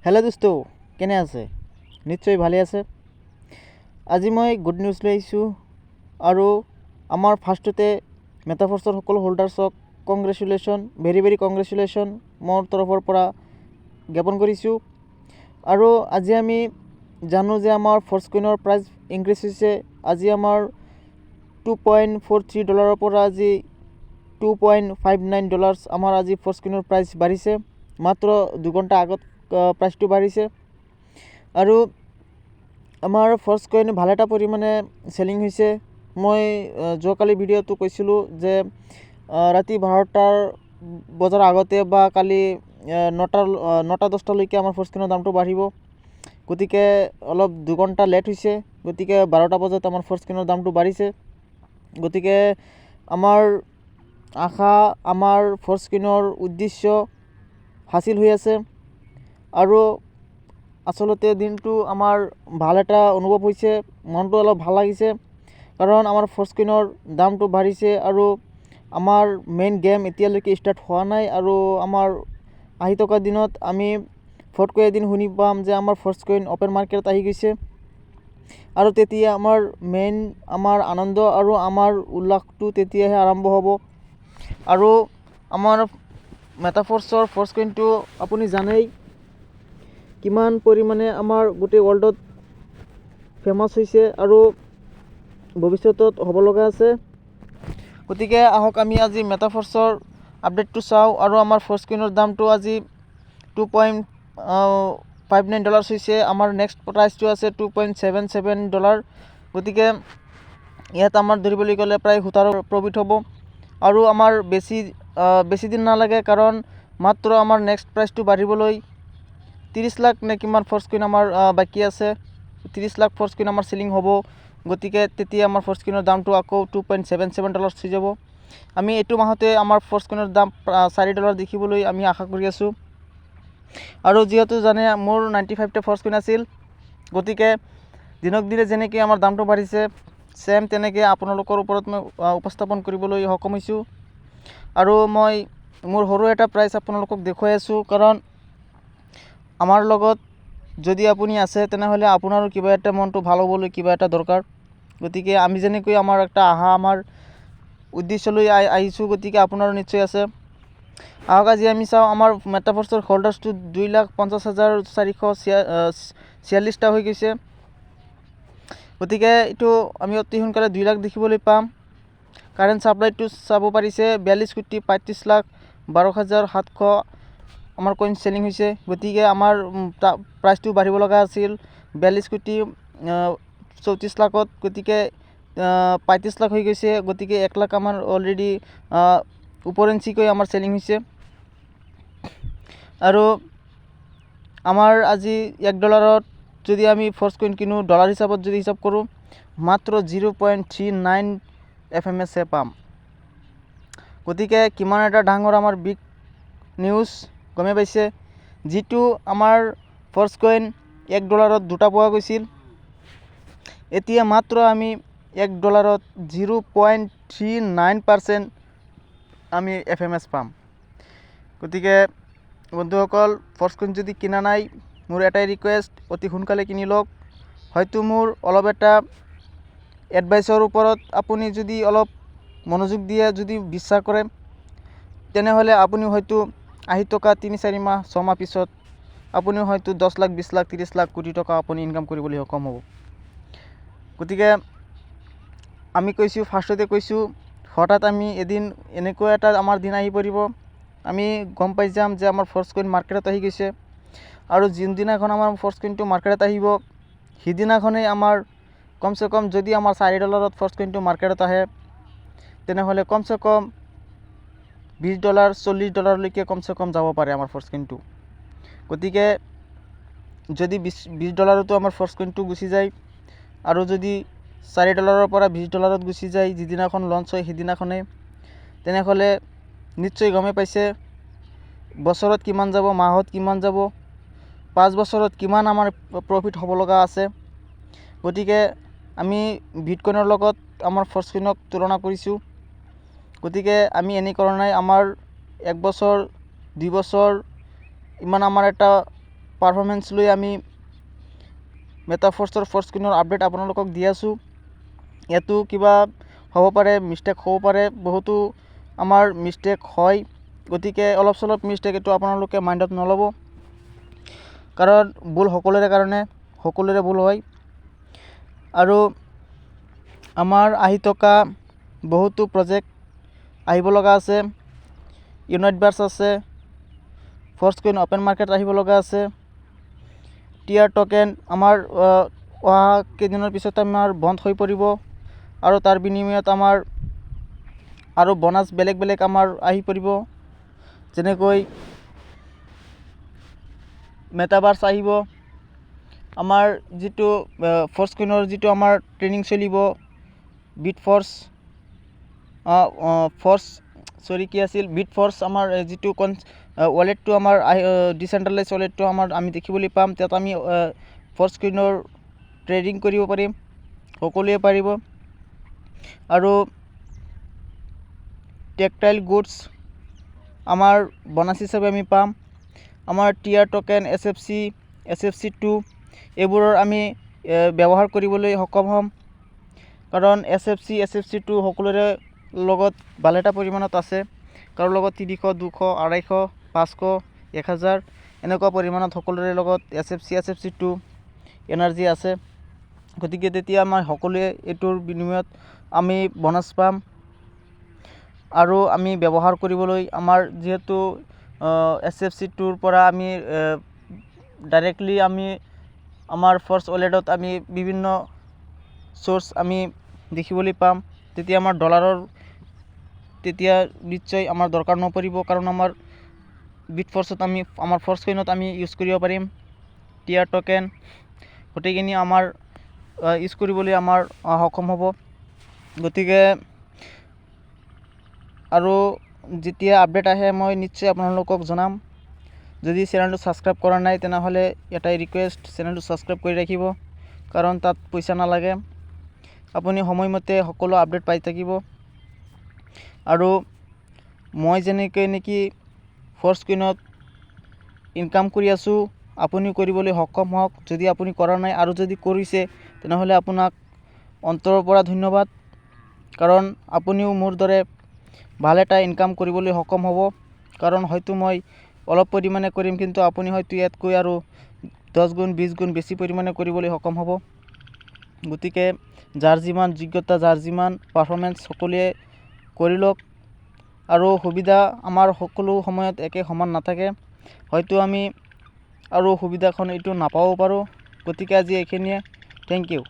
Hello' দোস্ত, কেনে আছে? নিশ্চয় ভালে আছে। আজি মই গুড নিউজ লৈ আহিছোঁ আৰু আমাৰ ফাৰ্ষ্টতে মেটাফৰ্ছৰ সকলো হোল্ডাৰ্ছক কংগ্ৰেচুলেশ্যন, ভেৰি ভেৰি কংগ্ৰেচুলেশ্যন মোৰ তৰফৰ পৰা জ্ঞাপন কৰিছোঁ। আৰু আজি আমি জানো যে আমাৰ ফৰ্চকইনৰ প্ৰাইচ ইনক্ৰিজ হৈছে। আজি আমাৰ $2.43 পৰা আজি $2.59 আমাৰ আজি ফৰ্চকইনৰ প্ৰাইচ বাঢ়িছে। মাত্ৰ 2 ঘণ্টা আগত প্ৰাইচটো বাঢ়িছে আৰু আমাৰ ফৰ্চকইন ভাল এটা পৰিমাণে চেলিং হৈছে। মই যোৱাকালি ভিডিঅ'টো কৈছিলোঁ যে ৰাতি 12টাৰ বজাৰ আগতে বা কালি 9-10টালৈকে আমাৰ ফৰ্চকইনৰ দামটো বাঢ়িব। গতিকে অলপ 2 ঘণ্টা লেট হৈছে। গতিকে 12টা বজাত আমাৰ ফৰ্চকইনৰ দামটো বাঢ়িছে। গতিকে আমাৰ আশা, আমাৰ ফৰ্চকইনৰ উদ্দেশ্য হাসিল হৈ আছে আৰু আচলতে দিনটো আমাৰ ভাল এটা অনুভৱ হৈছে। মনটো অলপ ভাল লাগিছে কাৰণ আমাৰ ফৰ্চকইনৰ দামটো বাঢ়িছে আৰু আমাৰ মেইন গেম এতিয়ালৈকে ষ্টাৰ্ট হোৱা নাই। আৰু আমাৰ আহি থকা দিনত আমি ফটকৈ এদিন শুনি পাম যে আমাৰ ফৰ্চকইন অপেন মাৰ্কেটত আহি গৈছে আৰু তেতিয়া আমাৰ আনন্দ আৰু আমাৰ উল্লাসটো তেতিয়াহে আৰম্ভ হ'ব। আৰু আমাৰ মেটাফৰ্ছৰ ফৰ্চকইনটো আপুনি জানেই কিমান পৰিমাণে আমাৰ গোটেই ৱৰ্ল্ডত ফেমাছ হৈছে আৰু ভৱিষ্যতত হ'ব লগা আছে। গতিকে আহক আমি আজি মেটাফৰ্ছৰ আপডেটটো চাওঁ। আৰু আমাৰ ফৰ্চকইনৰ দামটো আজি $2.59 হৈছে। আমাৰ নেক্সট প্ৰাইচটো আছে $2.77। গতিকে ইয়াত আমাৰ ধৰিবলৈ গ'লে প্ৰায় 17 প্ৰফিট হ'ব আৰু আমাৰ বেছি দিন নালাগে কাৰণ মাত্ৰ আমাৰ নেক্সট প্ৰাইচটো বাঢ়িবলৈ 30 লাখ নে কিমান ফৰ্চকইন আমাৰ বাকী আছে। 30 লাখ ফৰ্চকইন আমাৰ চেলিং হ'ব। গতিকে তেতিয়া আমাৰ ফৰ্চকইনৰ দামটো আকৌ $2.77 হৈ যাব। আমি এইটো মাহতে আমাৰ ফৰ্চকইনৰ দাম $4 দেখিবলৈ আমি আশা কৰি আছোঁ। আৰু যিহেতু জানে মোৰ 95টা ফৰ্চকইন আছিল, গতিকে দিনক দিনে যেনেকৈ আমাৰ দামটো বাঢ়িছে চেম তেনেকৈ আপোনালোকৰ ওপৰত মই উপস্থাপন কৰিবলৈ সক্ষম হৈছোঁ। আৰু মই মোৰ সৰু এটা প্ৰাইচ আপোনালোকক দেখুৱাই আছোঁ কাৰণ আমাৰ লগত যদি আপুনি আছে তেনেহ'লে আপোনাৰো কিবা এটা মনটো ভাল হ'বলৈ কিবা এটা দৰকাৰ। গতিকে আমি যেনেকৈ আমাৰ এটা আমাৰ উদ্দেশ্যলৈ আহিছোঁ, গতিকে আপোনাৰো নিশ্চয় আছে। আহক আজি আমি চাওঁ আমাৰ মেটাফৰ্ছৰ হোল্ডাৰ্ছটো 2,50,446টা হৈ গৈছে। গতিকে এইটো আমি অতি সোনকালে 2 লাখ দেখিবলৈ পাম। কাৰেণ্ট ছাপ্লাইটো চাব পাৰিছে 42,35,12,700 আমাৰ কইন চেলিং হৈছে। গতিকে আমাৰ প্ৰাইচটো বাঢ়িব লগা আছিল 42,34,00,000। গতিকে 35 লাখ হৈ গৈছে। গতিকে 1 লাখ আমাৰ অলৰেডি ওপৰেঞ্চিকৈ আমাৰ চেলিং হৈছে। আৰু আমাৰ আজি $1 যদি আমি ফৰ্চকইন কিনো ডলাৰ হিচাপত যদি হিচাপ কৰোঁ মাত্ৰ 0.39 FMS পাম। গতিকে কিমান এটা ডাঙৰ আমাৰ বিগ নিউজ গমে পাইছে। যিটো আমাৰ ফৰ্চকইন $1 দুটা পোৱা গৈছিল, এতিয়া মাত্ৰ আমি $1 0.39% আমি FMS পাম। গতিকে বন্ধুসকল, ফৰ্চকইন যদি কিনা নাই মোৰ এটাই ৰিকুৱেষ্ট, অতি সোনকালে কিনি লওক। হয়তো মোৰ অলপ এটা এডভাইচৰ ওপৰত আপুনি যদি অলপ মনোযোগ দিয়ে, যদি বিশ্বাস কৰে, তেনেহ'লে আপুনি হয়তো আহি থকা 3-4 মাহ 6 মাহ পিছত আপুনি হয়তো 10 লাখ 20 লাখ 30 লাখ কোটি টকা আপুনি ইনকাম কৰিবলৈ সক্ষম হ'ব। গতিকে আমি ফাৰ্ষ্টতে কৈছোঁ হঠাৎ আমি এদিন এনেকুৱা এটা আমাৰ দিন আহি পৰিব, আমি গম পাই যাম যে আমাৰ ফৰ্চকইন মাৰ্কেটত আহি গৈছে। আৰু যোনদিনাখন আমাৰ ফৰ্চকইনটো মাৰ্কেটত আহিব সিদিনাখনেই আমাৰ কমচে কম যদি আমাৰ $4 ফৰ্চকইনটো মাৰ্কেটত আহে তেনেহ'লে কমচে কম $20 $40লৈকে কমচে কম যাব পাৰে আমাৰ ফৰ্চকইনটো। গতিকে যদি $20তো আমাৰ ফৰ্চকইনটো গুচি যায় আৰু যদি $4 পৰা $20 গুচি যায় যিদিনাখন লঞ্চ হয় সিদিনাখনেই, তেনেহ'লে নিশ্চয় গমে পাইছে বছৰত কিমান যাব, মাহত কিমান যাব, 5 বছৰত কিমান আমাৰ প্ৰফিট হ'ব লগা আছে। গতিকে আমি বিটকইনৰ লগত আমাৰ ফৰ্চকইনক তুলনা কৰিছোঁ। গতিকে আমি এনে কৰা নাই, আমাৰ 1 বছৰ 2 বছৰ ইমান আমাৰ এটা পাৰফৰ্মেঞ্চ লৈ আমি মেটাফৰ্চৰ ফ'ৰ্চ স্ক্ৰীনৰ আপডেট আপোনালোকক দি আছোঁ। ইয়াতো কিবা হ'ব পাৰে, মিষ্টেক হ'ব পাৰে, বহুতো আমাৰ মিষ্টেক হয়, গতিকে অলপ চলপ মিষ্টেক এইটো আপোনালোকে মাইণ্ডত নল'ব, কাৰণ ভুল সকলোৰে ভুল হয়। আৰু আমাৰ আহি থকা বহুতো প্ৰজেক্ট আহিব লগা আছে। ইউনাইটভাৰ্ছ আছে, ফ'ৰ্চকইন অ'পেন মাৰ্কেট আহিব লগা আছে। টিয়াৰ টকেন আমাৰ অহা কেইদিনৰ পিছত আমাৰ বন্ধ হৈ পৰিব, আৰু তাৰ বিনিময়ত আমাৰ আৰু বনাছ বেলেগ আমাৰ আহি পৰিব, যেনেকৈ মেটাভাৰ্ছ আহিব। আমাৰ যিটো ফ'ৰ্চকইনৰ যিটো আমাৰ ট্ৰেইনিং চলিব, বিটফৰ্চ আমাৰ যিটো ৱালেটটো আমাৰ ডিচেণ্ট্ৰেলাইজ ৱালেটটো আমি দেখিবলৈ পাম। তাত আমি ফ'ৰ্চকইনৰ ট্ৰেডিং কৰিব পাৰিম, সকলোৱে পাৰিব। আৰু টেকটাইল গুডছ আমাৰ বনাছ হিচাপে আমি পাম। আমাৰ টিয়াৰ টকেন SFC2 এইবোৰৰ আমি ব্যৱহাৰ কৰিবলৈ সক্ষম হ'ম, কাৰণ SFC2 সকলোৰে লগত ভালেটা পৰিমাণত আছে। কাৰোৰ লগত 300, 200, 250, 500, 1000 এনেকুৱা পৰিমাণত সকলোৰে লগত SFC2 এনাৰ্জি আছে। গতিকে তেতিয়া আমাৰ সকলোৱে এইটোৰ বিনিময়ত আমি বনাছ পাম, আৰু আমি ব্যৱহাৰ কৰিবলৈ আমাৰ যিহেতু SFC2ৰ পৰা আমি ডাইৰেক্টলি আমি আমাৰ ফ'ৰ্চ ৱালেটত আমি বিভিন্ন চ'ৰ্চ আমি দেখিবলৈ পাম। তেতিয়া আমাৰ ডলাৰৰ তেতিয়া নিশ্চয় আমাৰ দৰকাৰ নপৰিব, কাৰণ আমাৰ বিটফৰ্চত আমি আমাৰ ফ'ৰ্চকইনত আমি ইউজ কৰিব পাৰিম। টিয়াৰ টকেন গোটেইখিনি আমাৰ ইউজ কৰিবলৈ আমাৰ সক্ষম হ'ব। গতিকে আৰু যেতিয়া আপডেট আহে মই নিশ্চয় আপোনালোকক জনাম। যদি চেনেলটো ছাবস্ক্ৰাইব কৰা নাই তেনেহ'লে এটাই ৰিকুৱেষ্ট, চেনেলটো ছাবস্ক্ৰাইব কৰি ৰাখিব, কাৰণ তাত পইচা নালাগে। আপুনি সময়মতে সকলো আপডেট পাই থাকিব। আৰু মই যেনেকৈ নেকি ফ'ৰ্চকইনত ইনকাম কৰি আছোঁ, আপুনিও কৰিবলৈ সক্ষম হওক। যদি আপুনি কৰা নাই আৰু যদি কৰিছে তেনেহ'লে আপোনাক অন্তৰৰ পৰা ধন্যবাদ, কাৰণ আপুনিও মোৰ দৰে ভাল এটা ইনকাম কৰিবলৈ সক্ষম হ'ব। কাৰণ হয়তো মই অলপ পৰিমাণে কৰিম, কিন্তু আপুনি হয়তো ইয়াতকৈ আৰু 10 গুণ 20 গুণ বেছি পৰিমাণে কৰিবলৈ সক্ষম হ'ব। গতিকে যাৰ যিমান যোগ্যতা, যাৰ যিমান পাৰফৰ্মেঞ্চ সকলোৱে কৰি লওক। আৰু সুবিধা আমাৰ সকলো সময়ত একে সমান নাথাকে, হয়তো আমি আৰু সুবিধাখন এইটো নাপাবও পাৰোঁ। গতিকে আজি এইখিনিয়ে, থেংক ইউ।